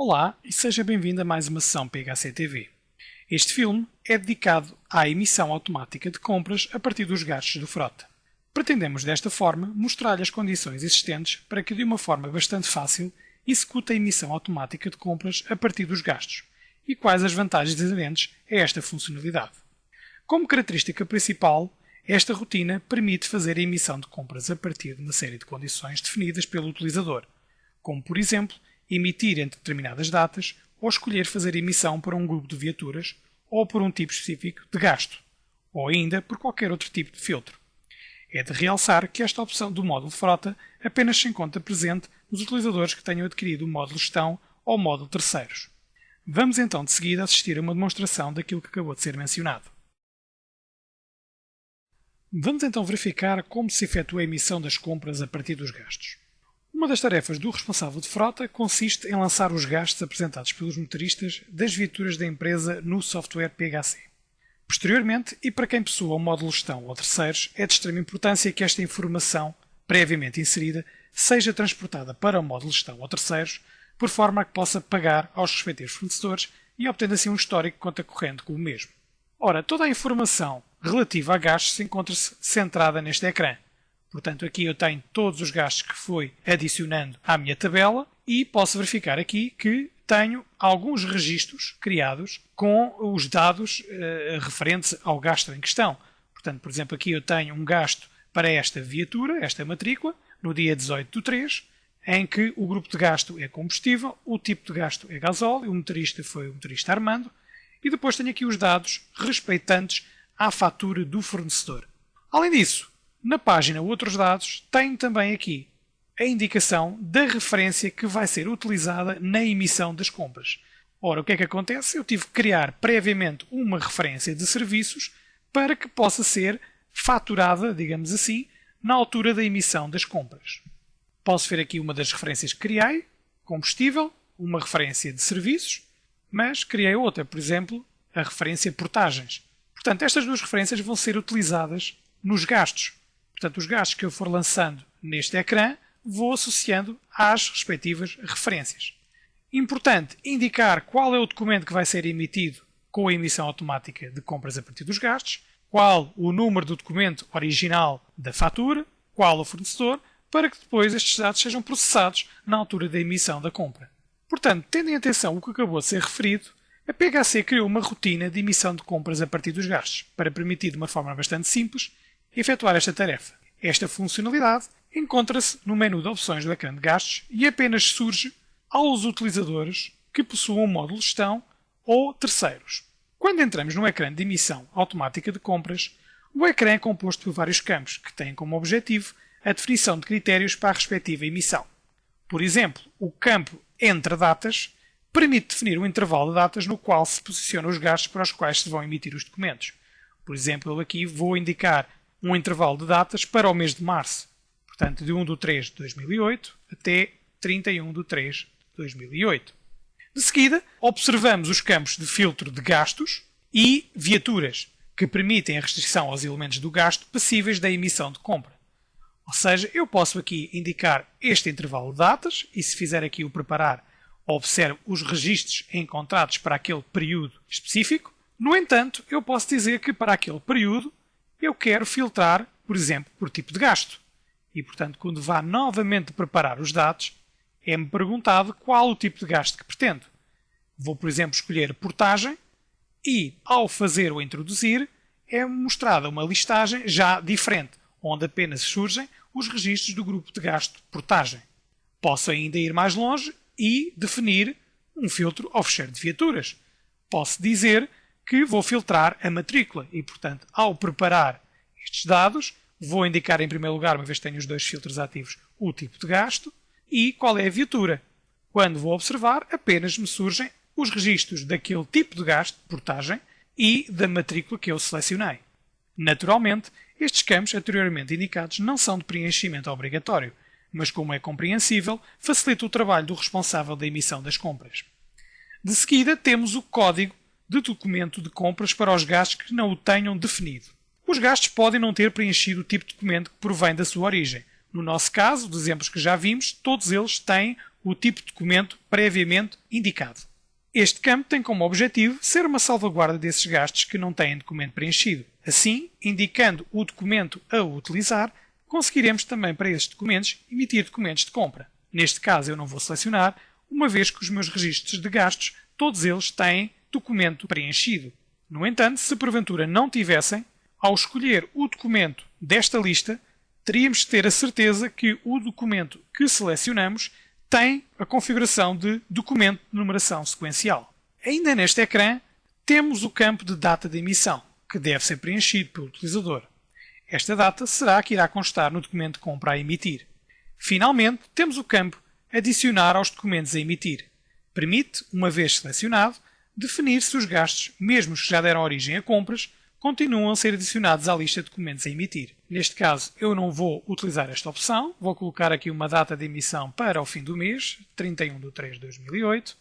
Olá e seja bem-vindo a mais uma sessão PHC TV. Este filme é dedicado à emissão automática de compras a partir dos gastos do frota. Pretendemos desta forma mostrar-lhe as condições existentes para que de uma forma bastante fácil execute a emissão automática de compras a partir dos gastos e quais as vantagens inerentes a esta funcionalidade. Como característica principal, esta rotina permite fazer a emissão de compras a partir de uma série de condições definidas pelo utilizador, como por exemplo, emitir entre determinadas datas ou escolher fazer emissão para um grupo de viaturas ou por um tipo específico de gasto, ou ainda por qualquer outro tipo de filtro. É de realçar que esta opção do módulo frota apenas se encontra presente nos utilizadores que tenham adquirido o módulo gestão ou módulo terceiros. Vamos então de seguida assistir a uma demonstração daquilo que acabou de ser mencionado. Vamos então verificar como se efetua a emissão das compras a partir dos gastos. Uma das tarefas do responsável de frota consiste em lançar os gastos apresentados pelos motoristas das viaturas da empresa no software PHC. Posteriormente, e para quem possua o módulo gestão ou terceiros, é de extrema importância que esta informação, previamente inserida, seja transportada para o módulo gestão ou terceiros, por forma a que possa pagar aos respectivos fornecedores e obtendo assim um histórico de conta corrente com o mesmo. Ora, toda a informação relativa a gastos encontra-se centrada neste ecrã. Portanto, aqui eu tenho todos os gastos que fui adicionando à minha tabela e posso verificar aqui que tenho alguns registros criados com os dados referentes ao gasto em questão. Portanto, por exemplo, aqui eu tenho um gasto para esta viatura, esta matrícula, no dia 18/3, em que o grupo de gasto é combustível, o tipo de gasto é gasóleo, o motorista foi o motorista Armando, e depois tenho aqui os dados respeitantes à fatura do fornecedor. Além disso, na página Outros Dados, tenho também aqui a indicação da referência que vai ser utilizada na emissão das compras. Ora, o que é que acontece? Eu tive que criar previamente uma referência de serviços para que possa ser faturada, digamos assim, na altura da emissão das compras. Posso ver aqui uma das referências que criei, combustível, uma referência de serviços, mas criei outra, por exemplo, a referência portagens. Portanto, estas duas referências vão ser utilizadas nos gastos. Portanto, os gastos que eu for lançando neste ecrã, vou associando às respectivas referências. Importante indicar qual é o documento que vai ser emitido com a emissão automática de compras a partir dos gastos, qual o número do documento original da fatura, qual o fornecedor, para que depois estes dados sejam processados na altura da emissão da compra. Portanto, tendo em atenção o que acabou de ser referido, a PHC criou uma rotina de emissão de compras a partir dos gastos, para permitir de uma forma bastante simples efetuar esta tarefa. Esta funcionalidade encontra-se no menu de opções do ecrã de gastos e apenas surge aos utilizadores que possuam o módulo gestão ou terceiros. Quando entramos no ecrã de emissão automática de compras, o ecrã é composto por vários campos que têm como objetivo a definição de critérios para a respectiva emissão. Por exemplo, o campo Entre Datas permite definir um intervalo de datas no qual se posicionam os gastos para os quais se vão emitir os documentos. Por exemplo, eu aqui vou indicar um intervalo de datas para o mês de março, portanto de 1/3 de 2008 até 31/3 de 2008. De seguida, observamos os campos de filtro de gastos e viaturas, que permitem a restrição aos elementos do gasto passíveis da emissão de compra. Ou seja, eu posso aqui indicar este intervalo de datas e se fizer aqui o preparar, observo os registros encontrados para aquele período específico. No entanto, eu posso dizer que para aquele período eu quero filtrar, por exemplo, por tipo de gasto. E, portanto, quando vá novamente preparar os dados, é-me perguntado qual o tipo de gasto que pretendo. Vou, por exemplo, escolher portagem e, ao fazer o introduzir, é mostrada uma listagem já diferente, onde apenas surgem os registros do grupo de gasto portagem. Posso ainda ir mais longe e definir um filtro ao fecheiro de viaturas. Posso dizer que vou filtrar a matrícula e, portanto, ao preparar estes dados, vou indicar em primeiro lugar, uma vez que tenho os dois filtros ativos, o tipo de gasto e qual é a viatura. Quando vou observar, apenas me surgem os registros daquele tipo de gasto, portagem, e da matrícula que eu selecionei. Naturalmente, estes campos anteriormente indicados não são de preenchimento obrigatório, mas como é compreensível, facilita o trabalho do responsável da emissão das compras. De seguida, temos o código de documento de compras para os gastos que não o tenham definido. Os gastos podem não ter preenchido o tipo de documento que provém da sua origem. No nosso caso, dos exemplos que já vimos, todos eles têm o tipo de documento previamente indicado. Este campo tem como objetivo ser uma salvaguarda desses gastos que não têm documento preenchido. Assim, indicando o documento a utilizar, conseguiremos também para esses documentos emitir documentos de compra. Neste caso eu não vou selecionar, uma vez que os meus registros de gastos, todos eles têm documento preenchido. No entanto, se porventura não tivessem, ao escolher o documento desta lista, teríamos de ter a certeza que o documento que selecionamos tem a configuração de documento de numeração sequencial. Ainda neste ecrã, temos o campo de data de emissão, que deve ser preenchido pelo utilizador. Esta data será a que irá constar no documento de compra a emitir. Finalmente, temos o campo Adicionar aos documentos a emitir. Permite, uma vez selecionado, definir se os gastos, mesmo que já deram origem a compras, continuam a ser adicionados à lista de documentos a emitir. Neste caso, eu não vou utilizar esta opção, vou colocar aqui uma data de emissão para o fim do mês, 31/3/2008.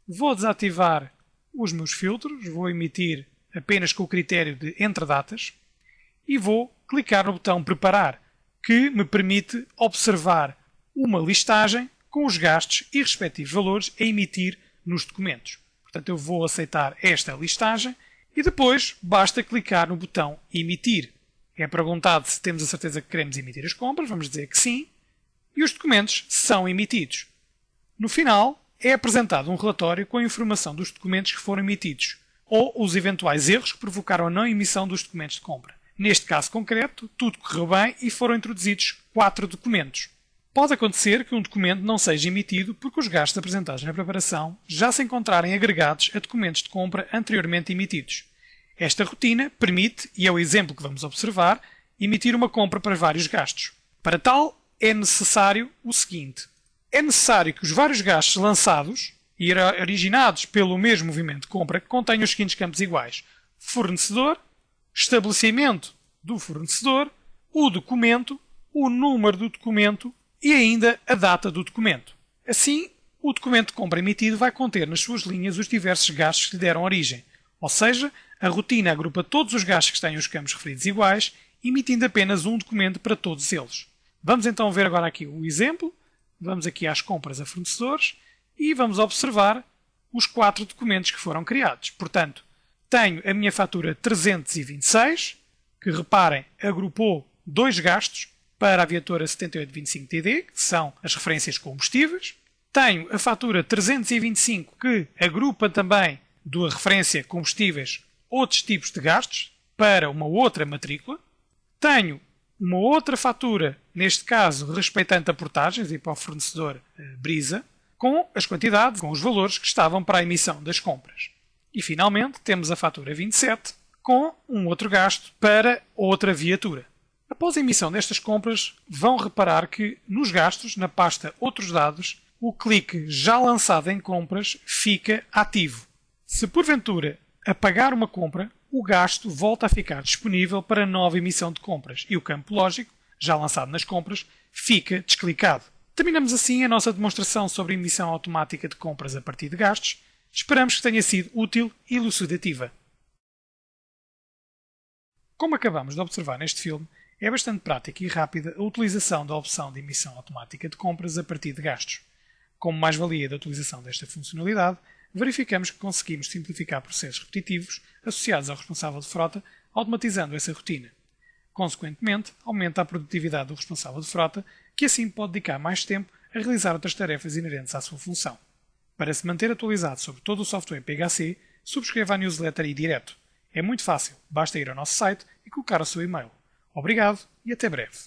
Vou desativar os meus filtros, vou emitir apenas com o critério de entre datas e vou clicar no botão Preparar, que me permite observar uma listagem com os gastos e respectivos valores a emitir nos documentos. Portanto, eu vou aceitar esta listagem e depois basta clicar no botão Emitir. É perguntado se temos a certeza que queremos emitir as compras, vamos dizer que sim, e os documentos são emitidos. No final, é apresentado um relatório com a informação dos documentos que foram emitidos ou os eventuais erros que provocaram a não emissão dos documentos de compra. Neste caso concreto, tudo correu bem e foram introduzidos 4 documentos. Pode acontecer que um documento não seja emitido porque os gastos apresentados na preparação já se encontrarem agregados a documentos de compra anteriormente emitidos. Esta rotina permite, e é o exemplo que vamos observar, emitir uma compra para vários gastos. Para tal, é necessário o seguinte. É necessário que os vários gastos lançados e originados pelo mesmo movimento de compra contenham os seguintes campos iguais: fornecedor, estabelecimento do fornecedor, o documento, o número do documento e ainda a data do documento. Assim, o documento de compra emitido vai conter nas suas linhas os diversos gastos que lhe deram origem. Ou seja, a rotina agrupa todos os gastos que têm os campos referidos iguais, emitindo apenas um documento para todos eles. Vamos então ver agora aqui o exemplo. Vamos aqui às compras a fornecedores e vamos observar os 4 documentos que foram criados. Portanto, tenho a minha fatura 326, que, reparem, agrupou 2 gastos para a viatura 7825TD, que são as referências combustíveis. Tenho a fatura 325, que agrupa também da referência combustíveis outros tipos de gastos para uma outra matrícula. Tenho uma outra fatura, neste caso respeitante a portagens e para o fornecedor Brisa, com as quantidades, com os valores que estavam para a emissão das compras. E finalmente temos a fatura 27 com um outro gasto para outra viatura. Após a emissão destas compras, vão reparar que nos gastos, na pasta Outros Dados, o clique Já lançado em compras fica ativo. Se porventura apagar uma compra, o gasto volta a ficar disponível para nova emissão de compras e o campo lógico, já lançado nas compras, fica desclicado. Terminamos assim a nossa demonstração sobre a emissão automática de compras a partir de gastos. Esperamos que tenha sido útil e elucidativa. Como acabamos de observar neste filme, é bastante prática e rápida a utilização da opção de emissão automática de compras a partir de gastos. Como mais-valia da utilização desta funcionalidade, verificamos que conseguimos simplificar processos repetitivos associados ao responsável de frota, automatizando essa rotina. Consequentemente, aumenta a produtividade do responsável de frota, que assim pode dedicar mais tempo a realizar outras tarefas inerentes à sua função. Para se manter atualizado sobre todo o software PHC, subscreva a newsletter e direto. É muito fácil, basta ir ao nosso site e colocar o seu e-mail. Obrigado e até breve.